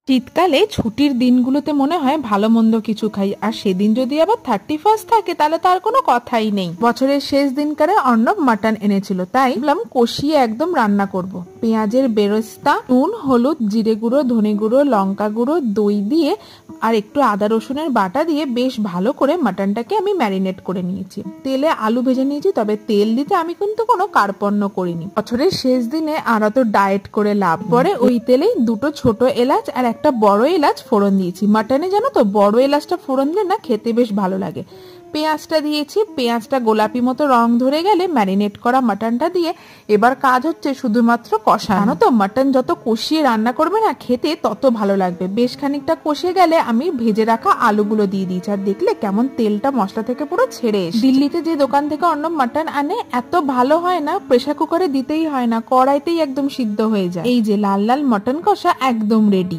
শীতকালে ছুটির দিনগুলোতে মনে হয় ভালো মন্দ কিছু খাই, আর সেদিন যদি আবার 31 থাকে তাহলে তার কোনো কথাই নেই। বছরের শেষ দিনকারে অর্ণব মাটন এনেছিল, তাই ভাবলাম কষিয়ে একদম রান্না করব। পেঁয়াজের বেরেস্তা, নুন, হলুদ, জিরে গুঁড়ো, ধনে গুঁড়ো, লঙ্কা গুঁড়ো, দই দিয়ে আর একটু আদা রসুনের বাটা দিয়ে বেশ ভালো করে মাটনটাকে আমি ম্যারিনেট করে নিয়েছি। তেলে আলু ভেজে নিয়েছি, তবে তেল দিতে আমি কিন্তু কোনো কার্পণ্য করিনি। বছরের শেষ দিনে আর অত ডায়েট করে লাভ। পরে ওই তেলেই দুটো ছোট এলাচ আর একটা বড় এলাচ ফোড়ন দিয়েছি। মাটনে জানো তো বড় এলাচটা ফোড়ন দিলে না খেতে বেশ ভালো লাগে। পেঁয়াজটা দিয়েছি, পেঁয়াজটা গোলাপি মতো রং ধরে গেলে ম্যারিনেট করা মাটনটা দিয়ে এবার কাজ হচ্ছে শুধুমাত্র কষানো। জানো তো মাটন যত কষিয়ে রান্না করবে না খেতে তত ভালো লাগবে। বেশ খানিকটা কষে গেলে আমি ভেজে রাখা আলুগুলো দিয়ে দিয়েছি, আর দেখলে কেমন তেলটা মশলা থেকে পুরো ছেড়ে এসেছে। দিল্লিতে যে দোকান থেকে অর্ণব মাটন আনে এত ভালো হয় না, প্রেসার কুকারে দিতেই হয় না, কড়াইতেই একদম সিদ্ধ হয়ে যায়। এই যে লাল লাল মটন কষা একদম রেডি।